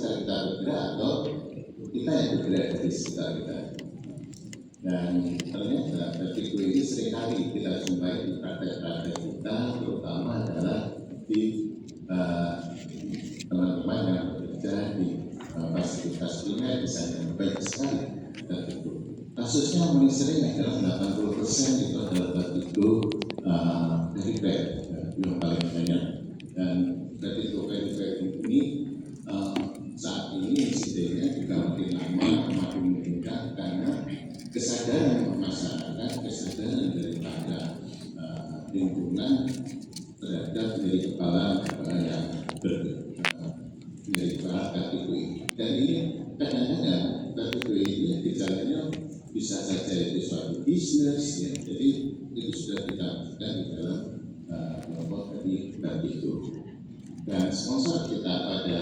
sekitar kita bergerak atau kita yang bergerak dari sekitar kita. Dan ternyata vertigo ini seringkali kita jumpai di praktek-praktek kita, terutama adalah di teman-teman yang bekerja di fasilitas primer, misalnya banyak sekali vertigo. Kasusnya paling sering adalah 80% itu adalah vertigo perifer yang paling banyak. Dan vertigo perifer ini saat ini insidennya juga makin lama makin meningkat karena kesadaran masyarakat, kesadaran daripada lingkungan terhadap dari kepala yang dari kepala vertigo ini. Dan ini kadang-kadang vertigo ini gejalanya bisa saja itu suatu bisnis, ya. Jadi itu sudah kita lakukan di dalam kelompok dari vertigo. Dan sponsor kita pada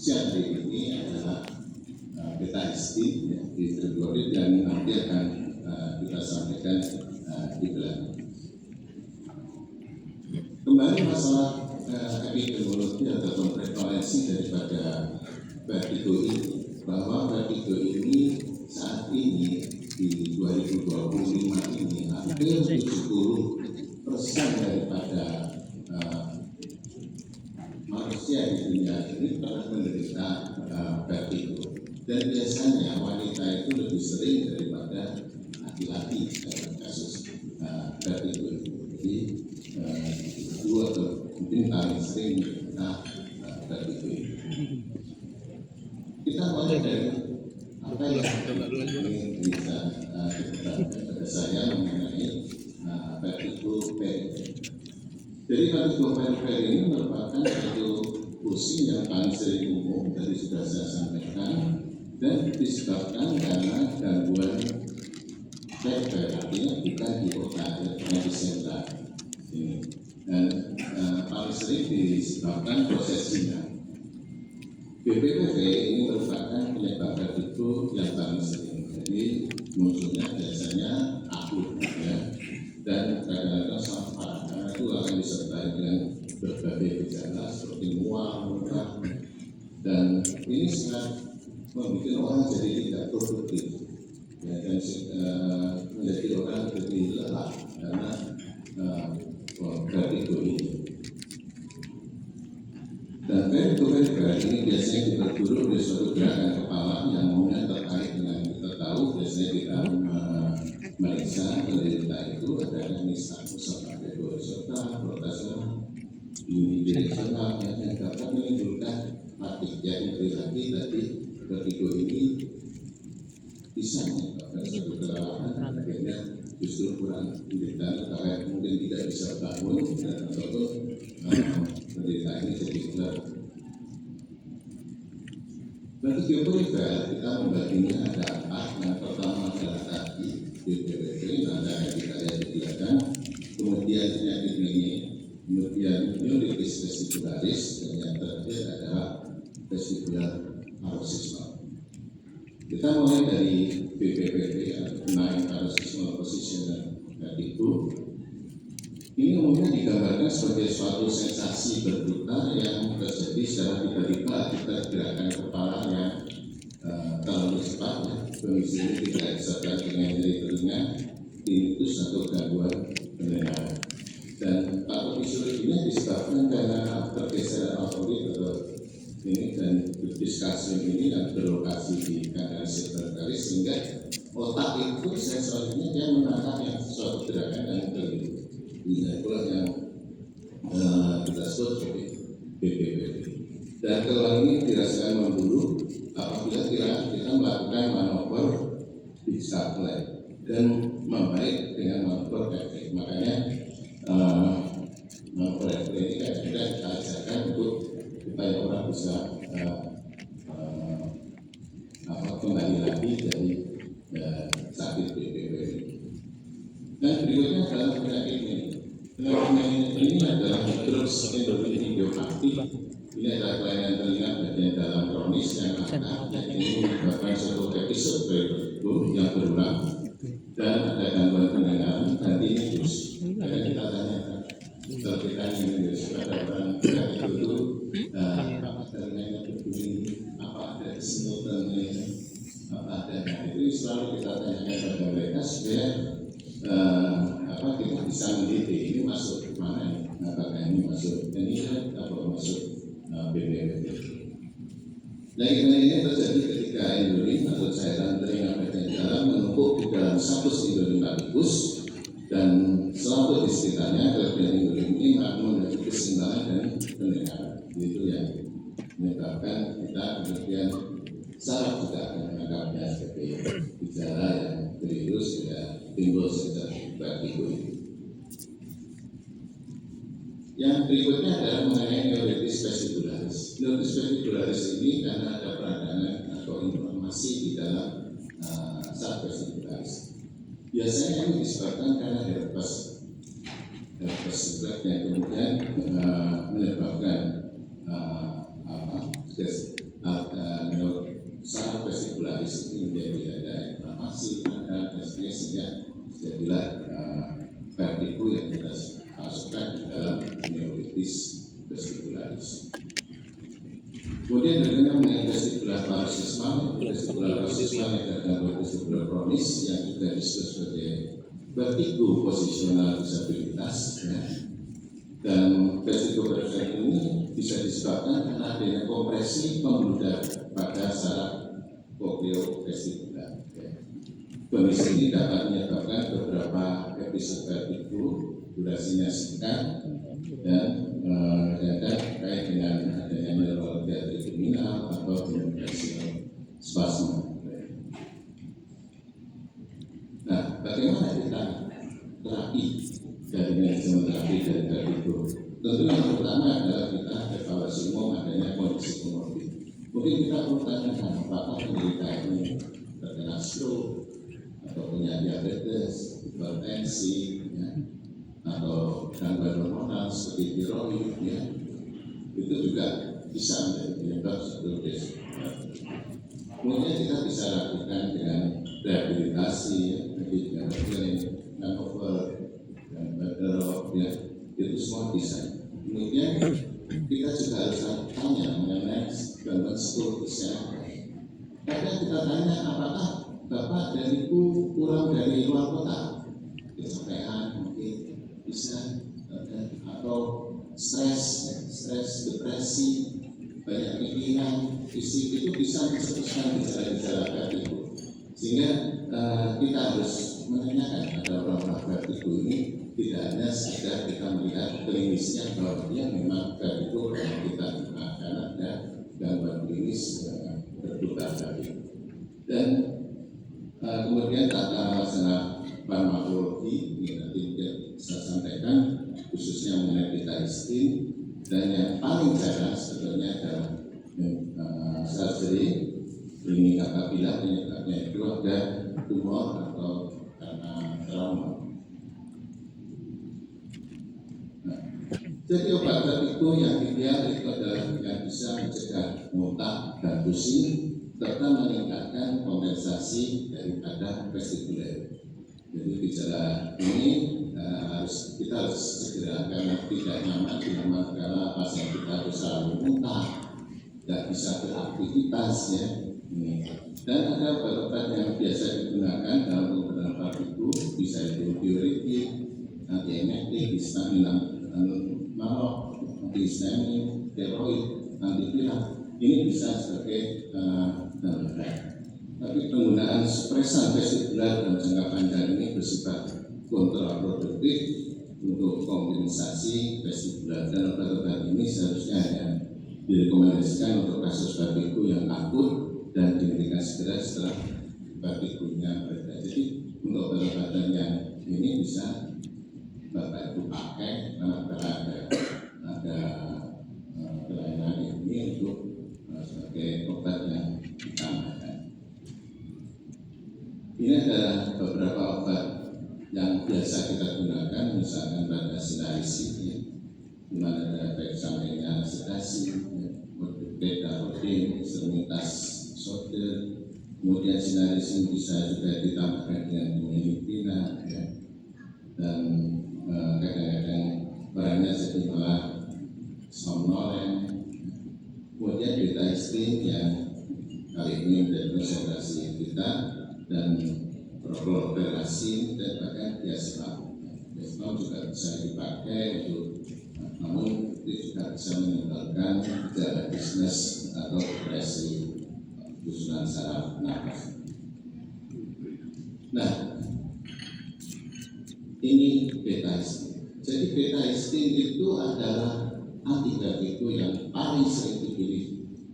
siang hari ini adalah Beta ST ya, di Triblorid, dan nanti akan kita sampaikan di belakang. Kembali masalah epidemiologi atau prevalensi daripada vertigo ini, bahwa vertigo ini saat ini di 2025 ini hampir 70% daripada manusia di dunia ini pernah menderita vertigo. Dan biasanya wanita itu lebih sering daripada laki-laki dalam kasus vertigo itu. Jadi itu atau mungkin paling sering menderita vertigo ini. Kita mulai dari apa yang ingin bisa dikatakan pada saya mengenai vertigo perifer. Jadi vertigo perifer ini merupakan satu pusing yang paling sering umum, tadi sudah saya sampaikan, dan disebabkan karena gangguan perifer, artinya bukan di otak, artinya di sentral ini. Dan paling sering disebabkan prosesinya. BPPV ini merupakan penyebab vertigo yang paling sering. Jadi munculnya biasanya akut, ya, dan kadang-kadang sangat parah, karena itu akan disertai dengan berbagai gejala seperti mual, muntah, dan ini sangat membuat orang jadi tidak produktif, ya, dan menjadi orang lebih lelah karena vertigo ini. Dan vertigo ini biasanya diperburuk dari suatu gerakan kepala yang umumnya terkait dengan kita tahu, biasanya kita meriksa penderita itu ada nystagmus sampai horizontal, rotasional, unidireksional, yang dapat menimbulkan fatigue. Yang berarti tadi vertigo ini bisa menyebabkan suatu kelelahan, akhirnya justru kurang penderita karena mungkin tidak bisa bangun dan ataupun penderita ini jadi gelap. Vertigo perifer kita membaginya ada 4. Yang pertama adalah tadi BPPV, ada yang kita lihat di belakang, kemudian penyakit ini, kemudian neuritis vesicularis, dan yang terakhir adalah vestibular paroxysmal. Kita mulai dari BPPV atau benign paroxysmal positional vertigo. Ini umumnya digambarkan sebagai suatu sensasi berputar yang terjadi secara tiba-tiba akibat gerakan kepala yang terlalu cepat, ya. Kondisi ini tidak disertai dengan nyeri telinga, tinnitus atau gangguan pendengaran. Dan patofisiologinya disebabkan karena tergeser autorit atau ini dan diskasium ini yang berlokasi di kanal cerebralis, sehingga otak itu sensornya dia menangkap yang suatu gerakan yang terlihat. Ini itulah yang kita sebut sebagai BPPV. Dan kalau ini dirasakan membunuh apabila kita melakukan manuver di sublet dan membaik dengan manuver efek. Makanya manuver efek ini kadang-kadang kita ajarkan untuk supaya orang bisa kembali lagi dari sakit BPPV. Dan berikutnya adalah penyakit ini. Penyakit ini adalah drugs endokrin bioaktif. Ini adalah kelainan telinga bagian dalam kronis yang akan ini menyebabkan suatu episode vertigo yang berulang dan ada gangguan pendengaran dan tinnitus. Karena kita tanyakan, kalau kita ingin pada orang penyakit itu telinganya berbunyi kesemutannya apa adanya itu selalu kita tanyakan pada mereka supaya kita bisa mendidik ini masuk ke mana ini, apakah ini masuk NIH atau masuk BPWT. Nah ini terjadi ketika endolin atau cairan teringat di dalam menumpuk di dalam satu endolin latikus dan selama di sekitarnya kelebihan endolin ini menjadi keseimbangan dan pendengaran. Itu yang menyebabkan kita kemudian saraf juga akan menangkapnya sebagai gejala yang keliru sehingga timbul secara vertigo. Yang berikutnya adalah mengenai neuritis vestibularis. Neuritis vestibularis ini karena ada peradangan atau inflamasi di dalam saraf vestibularis. Biasanya ini disebabkan karena herpes yang kemudian menyebabkan saraf vestibularis ini menjadi ada inflamasi dan sehingga jadilah vertigo yang kita masukkan di dalam neuritis vestibularis. Kemudian berikutnya mengenai vestibular paroxysmal yang terganggu vestibular kronis yang juga disebut sebagai vertigo posisional disabilitas. Dan vertigo perfect ini bisa disebabkan karena adanya kompresi pembuluh darah pada saraf popliteovestibular. Kondisi ini dapat menyebabkan beberapa episode vertigo, durasinya singkat dan terkait dengan adanya neuralgia trigeminal atau komunikasi spasma. Nah, bagaimana kita terapi dari manajemen terapi dari vertigo? Tentu yang pertama adalah kita evaluasi umum adanya kondisi komorbid. Mungkin kita perlu tanyakan apakah penderita ini terkena stroke atau punya diabetes, hipertensi, atau gangguan hormonal seperti tiroid, itu juga bisa menjadi penyebab seperti itu. Kemudian kita bisa lakukan dengan rehabilitasi, dengan manuver, dan bedrock, itu semua bisa. Kemudian kita juga harus tanya mengenai gangguan psikologis. Kadang kita tanya apakah Bapak dan Ibu pulang dari luar kota, kecapean mungkin bisa, atau stres, depresi, banyak pikiran, fisik itu bisa disebutkan gejala-gejala vertigo. Sehingga kita harus menanyakan pada orang-orang vertigo ini tidak hanya sekedar kita melihat klinisnya bahwa dia memang vertigo yang kita akan ada gangguan klinis berputar tadi. Dan kemudian tata laksana farmakologi ini nanti mungkin saya sampaikan khususnya mengenai pitahistin, dan yang paling jarang sebetulnya adalah surgery klinik apabila penyebabnya itu ada tumor atau karena trauma. Jadi obat vertigo yang ideal itu adalah yang bisa mencegah muntah dan pusing serta meningkatkan kompensasi daripada vestibuler. Jadi gejala ini kita harus segera, karena tidak nyaman di rumah karena pasien kita harus selalu muntah, tidak bisa beraktivitas Dan ada obat-obat yang biasa digunakan dalam pengobatan vertigo, bisa itu diuretik, antiemetik, histamin, antihistamin, steroid, antiviral. Ini bisa sebagai tapi penggunaan supresan vestibular dalam jangka panjang ini bersifat kontraproduktif untuk kompensasi vestibular, dan obat-obat ini seharusnya hanya direkomendasikan untuk kasus vertigo yang akut dan dihentikan segera setelah vertigonya mereda. Jadi untuk obat-obatan yang ini bisa Bapak Ibu pakai karena ada kelainan ini untuk sebagai obat yang ditambahkan. Ini adalah beberapa obat yang biasa kita gunakan, misalkan pada sinarisin, di mana ada efek sampingnya sedasi, beta-kodin, extremitas soda. Kemudian sinarisin bisa juga ditambahkan dengan dimethylpina, dan kadang-kadang perannya jadi malah somnolen. Kemudian pitahistin yang kali ini menjadi konsentrasi kita dan proliferasi dan bahkan diaspora. Diaspora juga bisa dipakai untuk, namun itu juga bisa menimbulkan gejala bisnis atau depresi susunan saraf nafas. Nah, ini beta histine. Jadi beta histine itu adalah antibiotikum yang paling sering dipilih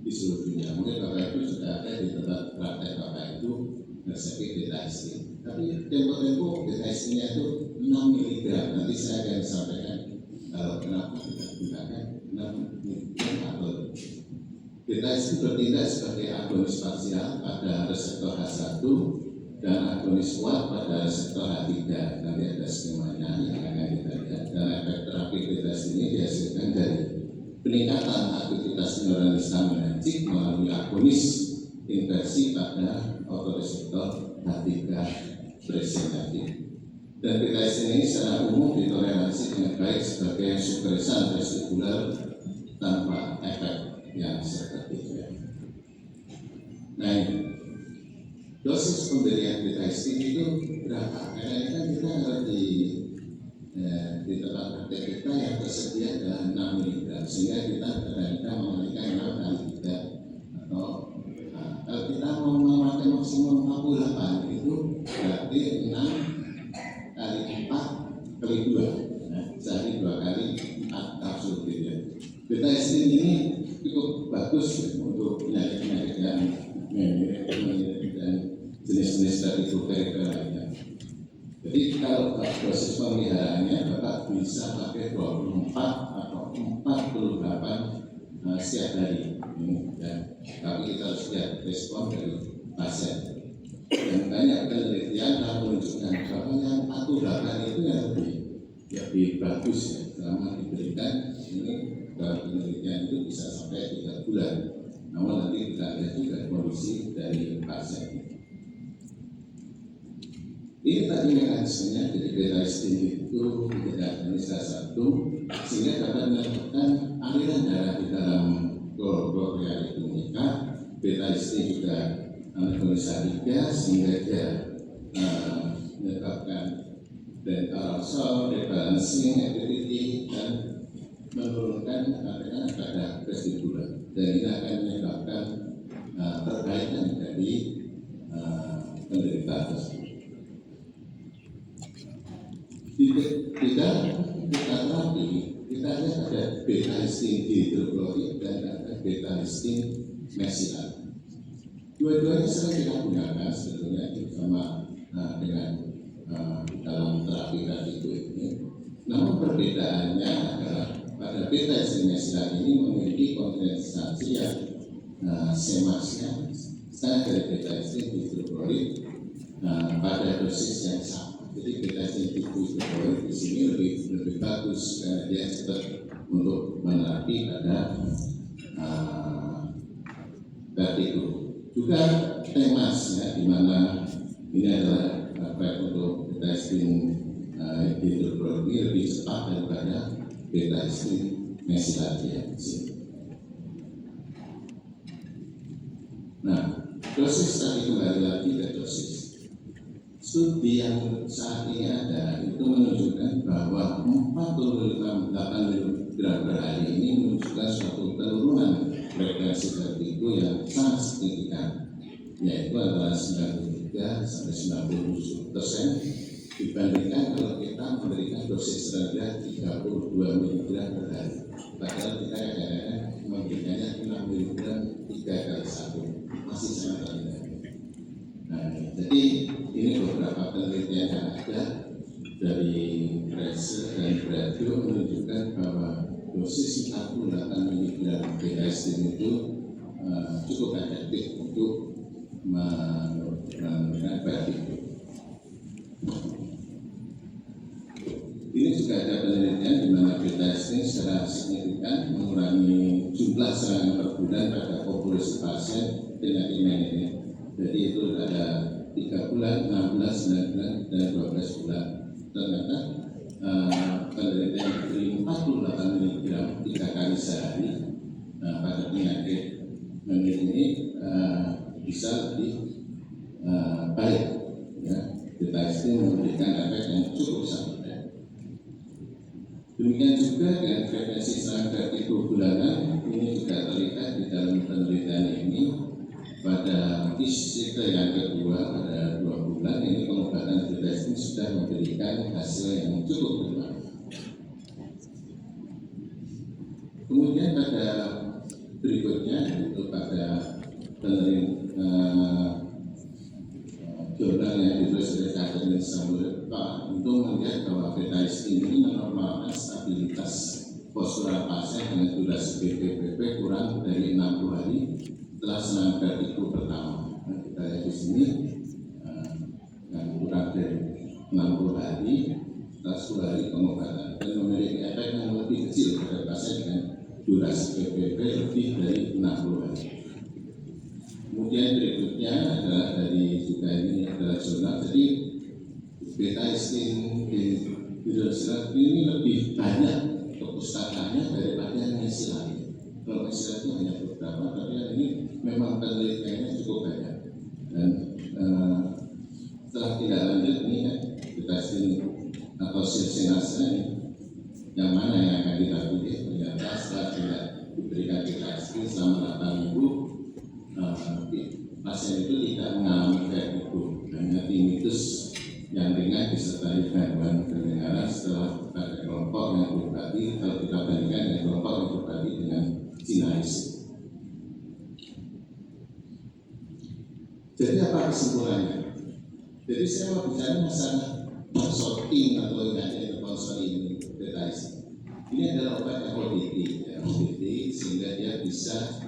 di seluruh dunia. Mungkin Bapak Ibu sudah ada di tempat praktek Bapak Ibu resepnya beta histine. Tapi tempo-tempo beta histine itu 6 mg. Nanti saya akan sampaikan kalau kenapa kita gunakan 6 mg atau beta histine bertindak sebagai agonis parsial pada reseptor H1 dan agonis kuat pada reseptor H3. Nanti ada skemanya yang akan kita lihat. Dan efek terapi beta histine ini dihasilkan dari peningkatan aktivitas neural histaminergic melalui agonis inversi pada otoreseptor H3 presentatif. Dan beta histine ini secara umum ditoleransi dengan baik sebagai supresan vestibular tanpa efek yang seketika. Nah, dosis pemberian beta histine itu berapa? Karena ini kan kita ada di tempat praktek kita yang tersedia adalah 6 mg, sehingga kita kadang-kadang memberikan 6 kali 3 atau kalau kita mau memakai maksimum 48 itu berarti 6 kali 4 kali 2, nah, sehari 2 kali 4 kapsul gitu ya. Beta histine ini cukup bagus untuk penyakit-penyakit yang dan jenis-jenis dari ibuprofen lainnya. Jadi kalau dosis pemeliharaannya Bapak bisa pakai 24 atau 48 setiap hari. Dan tapi kita harus lihat respon dari pasien. Dan banyak penelitian yang menunjukkan bahwa yang 48 itu yang lebih bagus ya, selama diberikan ini dalam penelitian itu bisa sampai 3 bulan. Namun nanti kita lihat juga kondisi dari pasien. Ini tadi mekanismenya, jadi beta histine itu tidak salah satu sehingga dapat menyebabkan aliran darah di dalam glomerula itu meningkat. Beta histine juga agonis H3 sehingga dia menyebabkan aerosol, rebalancing activity dan menurunkan tekanan pada vestibular. Dan ini akan menyebabkan perbaikan dari penderita tersebut. Di dalam kita terapi, kita lihat ada beta histine dihidroklorid dan ada beta histine mesilat. Dua-duanya sering kita gunakan sebetulnya bersama dengan dalam terapi radikal ini. Namun perbedaannya adalah pada beta histine mesilat ini memiliki kondensasi yang semasnya setengah dari beta histine dihidroklorid pada dosis yang sama. Jadi beta histine dihidroklorid di sini lebih bagus karena dia cepat untuk menerapi pada radikal. Juga temas ya, di mana ini adalah baik untuk beta histine dihidroklorid ini lebih cepat daripada beta histine mesilat ya. Nah, dosis tadi kembali lagi ke dosis. Studi yang saat ini ada itu menunjukkan bahwa 4,8 mg per hari ini menunjukkan suatu penurunan frekuensi vertigo yang sangat signifikan, yaitu antara 93 sampai 97% dibandingkan kalau kita memberikan dosis rendah 32 mg per hari. Padahal kita kadang-kadang memberikannya 6 mg 3 kali 1, masih sangat rendah. Nah, jadi ini beberapa penelitian yang ada dari Fraser dan Bradford menunjukkan bahwa dosis 48 mg beta histine itu cukup efektif untuk menurunkan vertigo. Ini juga ada penelitian di mana beta histine secara signifikan mengurangi jumlah serangan per bulan pada populasi pasien penyakit mania. Jadi itu ada 3 bulan, 6 bulan, 9 bulan, dan 12 bulan. Ternyata penelitian dari 48 mg 3 kali sehari pada penyakit mania ini bisa lebih baik. Ya, deteksi memberikan efek yang cukup sangat baik. Demikian juga dengan frekuensi serangan vertigo bulanan, ini juga terlihat di dalam penelitian ini. Pada fase yang kedua pada 2 bulan ini pengobatan deteksi sudah memberikan hasil yang cukup bermanfaat. Kemudian pada berikutnya itu pada jurnal yang ditulis oleh Catherine Samuel untuk melihat bahwa PTSD ini menormalkan stabilitas postural pasien dengan durasi BPPP kurang dari 60 hari setelah serangan vertigo pertama. Nah, kita lihat di sini yang kurang dari 60 hari setelah 10 hari pengobatan dan memiliki efek yang lebih kecil pada pasien dengan durasi PPP lebih dari 60 hari. Kemudian berikutnya adalah dari juga ini adalah jurnal. Jadi PTSD di Australia ini lebih banyak kepustakaannya daripada yang misi lain. Kalau misi itu hanya beberapa, tapi yang ini memang penelitiannya cukup banyak. Dan setelah tidak lanjut ini kan PTSD atau silsinasa ini yang mana yang akan kita pilih, ternyata setelah tidak diberikan PTSD selama 8 minggu, pasien itu tidak mengalami vertigo, hanya tinnitus yang ringan disertai gangguan pendengaran setelah pada kelompok yang berbagi. Kalau kita bandingkan dengan kelompok yang berbagi dengan sinais. Jadi apa kesimpulannya? Jadi saya mau bicara masalah sorting atau indahnya konseling PTSD. Ini adalah obat yang ODT, sehingga dia bisa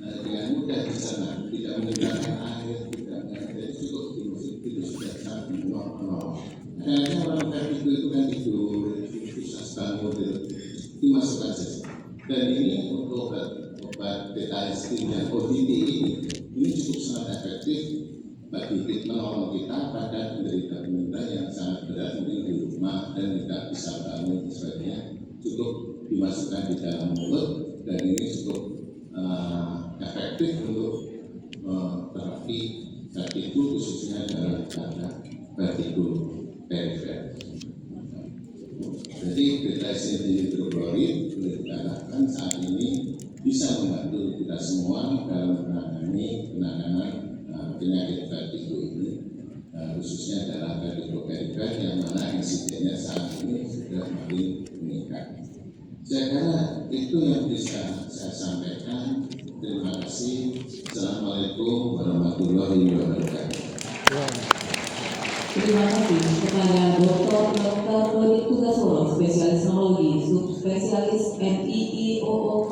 dengan mudah dicerna, tidak menggunakan air, tidak jadi cukup itu sudah sangat normal. Karena orang vertigo itu kan tidur, susah bangun, dimasukkan saja. Dan ini untuk obat PTSD dan ODT ini cukup sangat efektif bagi menolong kita pada penderita-penderita yang sangat berat mungkin di rumah dan tidak bisa bangun sebagainya, cukup dimasukkan di dalam mulut dan ini cukup efektif untuk terapi vertigo khususnya dalam keadaan vertigo perifer. Jadi PTSD hidroklorid boleh dikatakan saat ini bisa membantu kita semua dalam penanganan penyakit vertigo ini, khususnya adalah vertigo perifer yang mana insidennya saat ini sudah makin meningkat. Saya kira itu yang bisa saya sampaikan. Terima kasih. Assalamualaikum warahmatullahi wabarakatuh. Terima kasih kepada Dr. Dodi Tugasoro, spesialis neurologi, subspesialis NIIOO